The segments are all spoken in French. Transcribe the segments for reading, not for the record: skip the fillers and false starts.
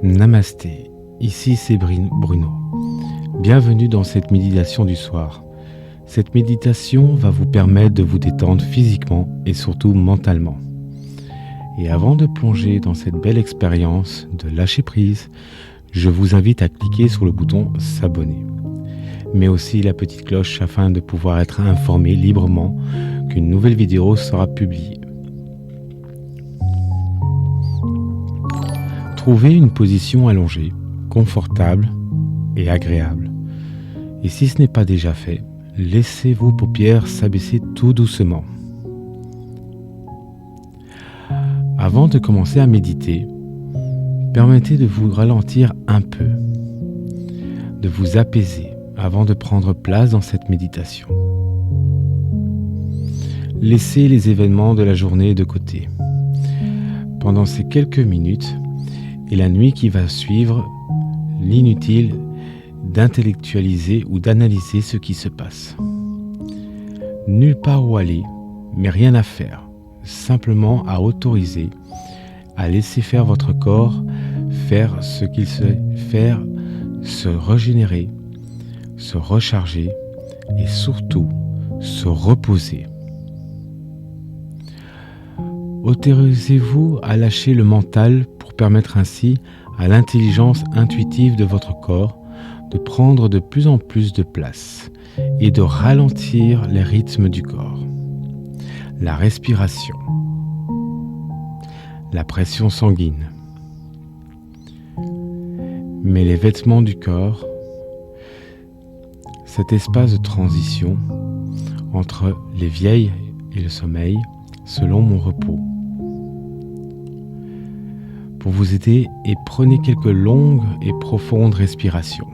Namasté, ici c'est Bruno. Bienvenue dans cette méditation du soir. Cette méditation va vous permettre de vous détendre physiquement et surtout mentalement. Et avant de plonger dans cette belle expérience de lâcher prise, je vous invite à cliquer sur le bouton s'abonner, mais aussi la petite cloche afin de pouvoir être informé librement qu'une nouvelle vidéo sera publiée. Trouvez une position allongée, confortable et agréable. Et si ce n'est pas déjà fait, laissez vos paupières s'abaisser tout doucement. Avant de commencer à méditer, permettez de vous ralentir un peu, de vous apaiser avant de prendre place dans cette méditation. Laissez les événements de la journée de côté. Pendant ces quelques minutes, et la nuit qui va suivre, l'inutile d'intellectualiser ou d'analyser ce qui se passe. Nulle part où aller, mais rien à faire, simplement à autoriser, à laisser faire votre corps, faire ce qu'il sait faire, se régénérer, se recharger et surtout se reposer. Autorisez-vous à lâcher le mental pour permettre ainsi à l'intelligence intuitive de votre corps de prendre de plus en plus de place et de ralentir les rythmes du corps, la respiration, la pression sanguine. Mais les vêtements du corps, cet espace de transition entre les vieilles et le sommeil, selon mon repos. Pour vous aider, et prenez quelques longues et profondes respirations.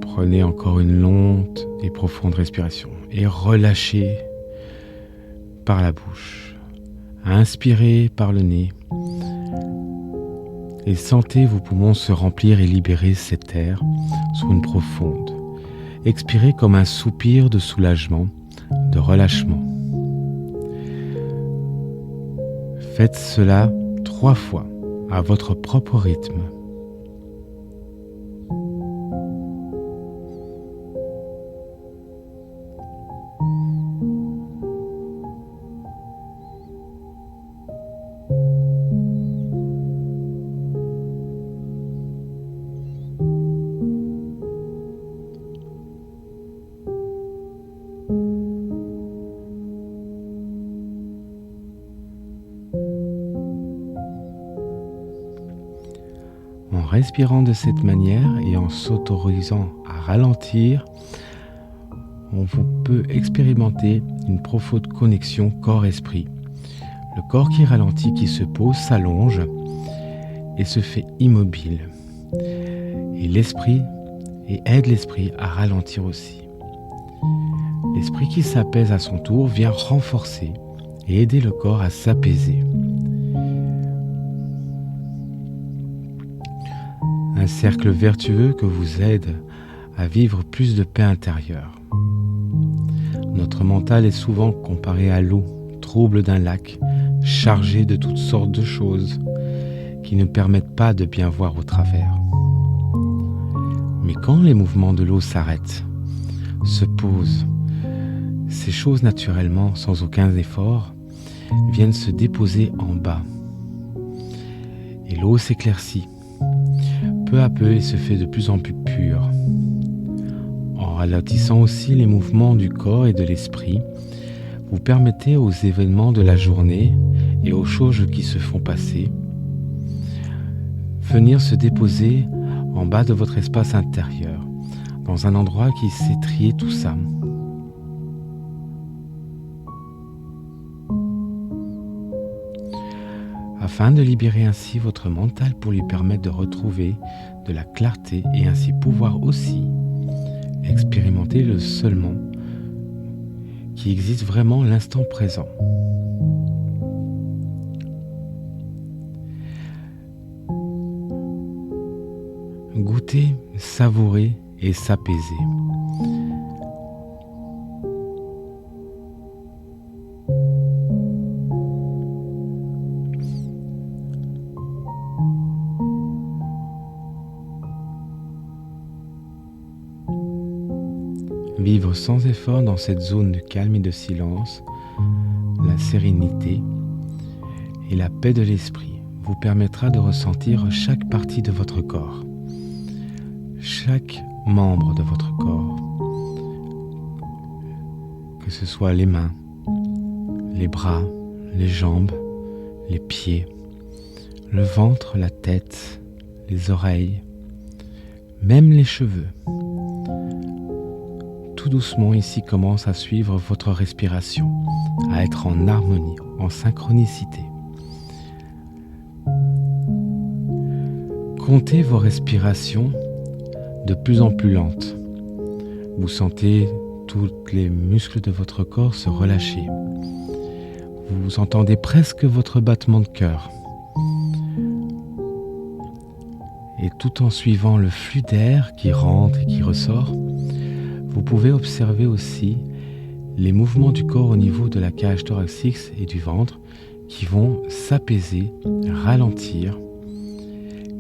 Prenez encore une longue et profonde respiration et relâchez par la bouche. Inspirez par le nez et sentez vos poumons se remplir et libérer cet air sur une profonde. Expirez comme un soupir de soulagement, de relâchement. Faites cela 3 fois à votre propre rythme. En respirant de cette manière et en s'autorisant à ralentir, on peut expérimenter une profonde connexion corps-esprit. Le corps qui ralentit, qui se pose, s'allonge et se fait immobile. Et l'esprit, et aide l'esprit à ralentir aussi. L'esprit qui s'apaise à son tour vient renforcer et aider le corps à s'apaiser. Un cercle vertueux que vous aide à vivre plus de paix intérieure. Notre mental est souvent comparé à l'eau, trouble d'un lac, chargé de toutes sortes de choses qui ne permettent pas de bien voir au travers. Mais quand les mouvements de l'eau s'arrêtent, se posent, ces choses naturellement, sans aucun effort, viennent se déposer en bas. Et l'eau s'éclaircit. Peu à peu, il se fait de plus en plus pur. En ralentissant aussi les mouvements du corps et de l'esprit, vous permettez aux événements de la journée et aux choses qui se font passer venir se déposer en bas de votre espace intérieur, dans un endroit qui sait trier tout ça. Afin de libérer ainsi votre mental pour lui permettre de retrouver de la clarté et ainsi pouvoir aussi expérimenter le seulement qui existe vraiment l'instant présent. Goûter, savourer et s'apaiser. Vivre sans effort dans cette zone de calme et de silence, la sérénité et la paix de l'esprit vous permettra de ressentir chaque partie de votre corps, chaque membre de votre corps, que ce soit les mains, les bras, les jambes, les pieds, le ventre, la tête, les oreilles, même les cheveux. Tout doucement ici commence à suivre votre respiration, à être en harmonie, en synchronicité. Comptez vos respirations de plus en plus lentes. Vous sentez tous les muscles de votre corps se relâcher. Vous entendez presque votre battement de cœur. Et tout en suivant le flux d'air qui rentre et qui ressort, vous pouvez observer aussi les mouvements du corps au niveau de la cage thoracique et du ventre qui vont s'apaiser, ralentir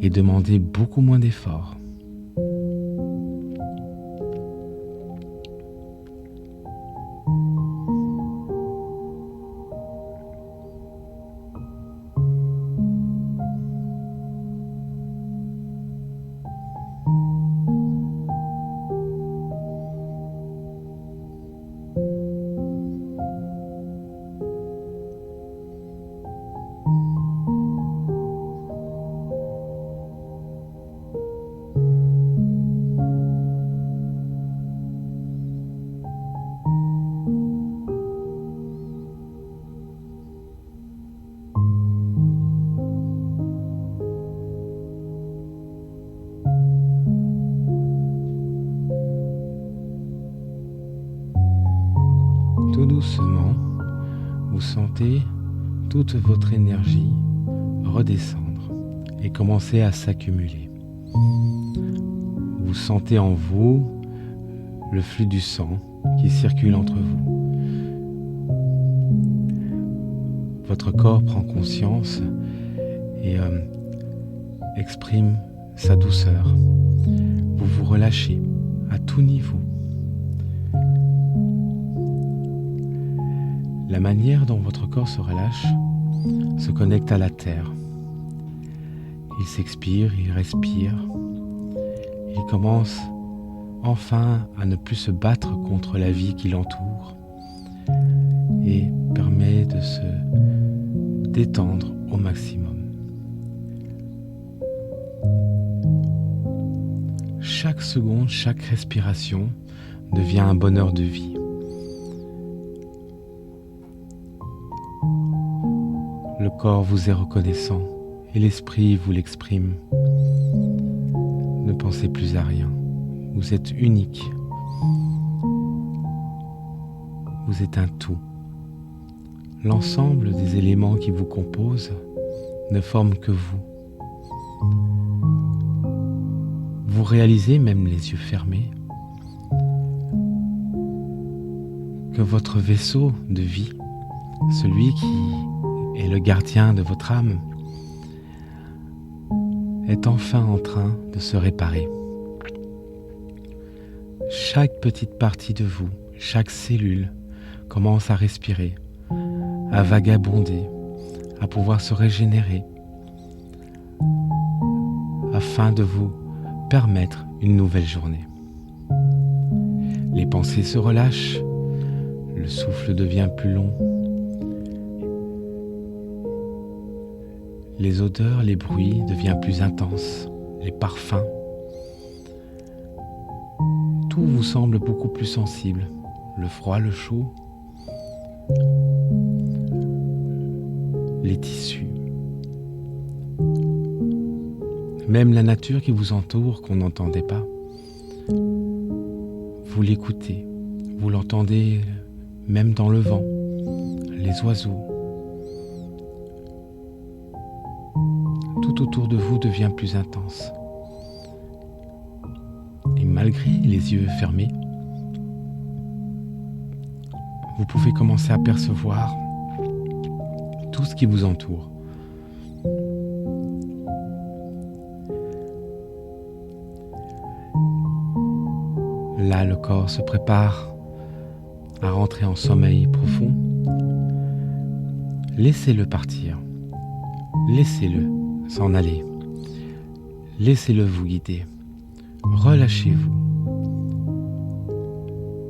et demander beaucoup moins d'efforts. Tout doucement, vous sentez toute votre énergie redescendre et commencer à s'accumuler. Vous sentez en vous le flux du sang qui circule entre vous. Votre corps prend conscience et exprime sa douceur. Vous vous relâchez à tout niveau. La manière dont votre corps se relâche se connecte à la terre. Il s'expire, il respire. Il commence enfin à ne plus se battre contre la vie qui l'entoure et permet de se détendre au maximum. Chaque seconde, chaque respiration devient un bonheur de vie. Le corps vous est reconnaissant et l'esprit vous l'exprime. Ne pensez plus à rien. Vous êtes unique. Vous êtes un tout. L'ensemble des éléments qui vous composent ne forment que vous. Vous réalisez, même les yeux fermés, que votre vaisseau de vie, celui qui est le gardien de votre âme, est enfin en train de se réparer. Chaque petite partie de vous, chaque cellule commence à respirer, à vagabonder, à pouvoir se régénérer, afin de vous permettre une nouvelle journée. Les pensées se relâchent, le souffle devient plus long, les odeurs, les bruits deviennent plus intenses, les parfums. Tout vous semble beaucoup plus sensible, le froid, le chaud, les tissus. Même la nature qui vous entoure, qu'on n'entendait pas, vous l'écoutez, vous l'entendez même dans le vent, les oiseaux. Tout autour de vous devient plus intense. Et malgré les yeux fermés, vous pouvez commencer à percevoir tout ce qui vous entoure. Là, le corps se prépare à rentrer en sommeil profond. Laissez-le partir. Laissez-le s'en aller. Laissez-le vous guider. Relâchez-vous.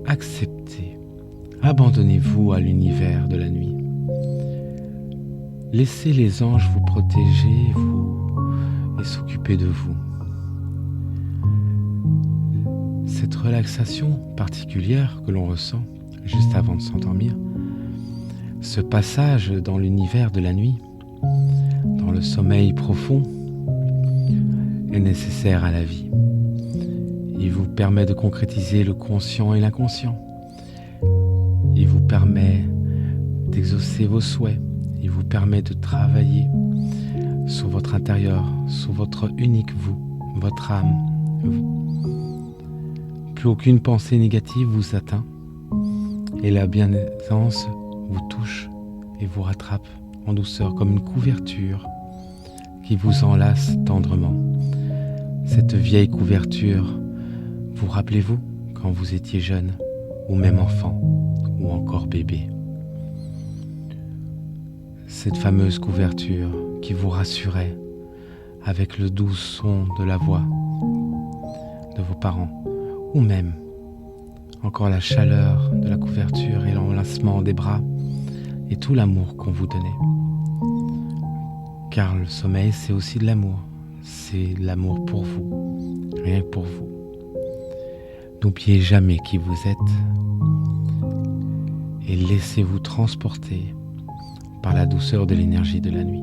Acceptez. Abandonnez-vous à l'univers de la nuit. Laissez les anges vous protéger et s'occuper de vous. Cette relaxation particulière que l'on ressent juste avant de s'endormir, ce passage dans l'univers de la nuit, dans le sommeil profond, est nécessaire à la vie. Il vous permet de concrétiser le conscient et l'inconscient. Il vous permet d'exaucer vos souhaits. Il vous permet de travailler sur votre intérieur, sur votre unique vous, votre âme. Plus aucune pensée négative vous atteint et la bienveillance vous touche et vous rattrape en douceur comme une couverture qui vous enlace tendrement. Cette vieille couverture, vous rappelez-vous quand vous étiez jeune ou même enfant ou encore bébé? Cette fameuse couverture qui vous rassurait avec le doux son de la voix de vos parents, ou même encore la chaleur de la couverture et l'enlacement des bras et tout l'amour qu'on vous donnait. Car le sommeil, c'est aussi de l'amour. C'est de l'amour pour vous, rien que pour vous. N'oubliez jamais qui vous êtes et laissez-vous transporter par la douceur de l'énergie de la nuit.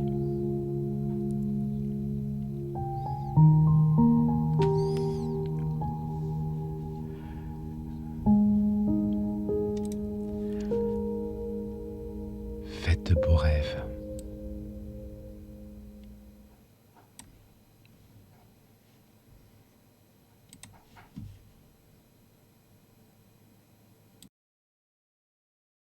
Faites de beaux rêves.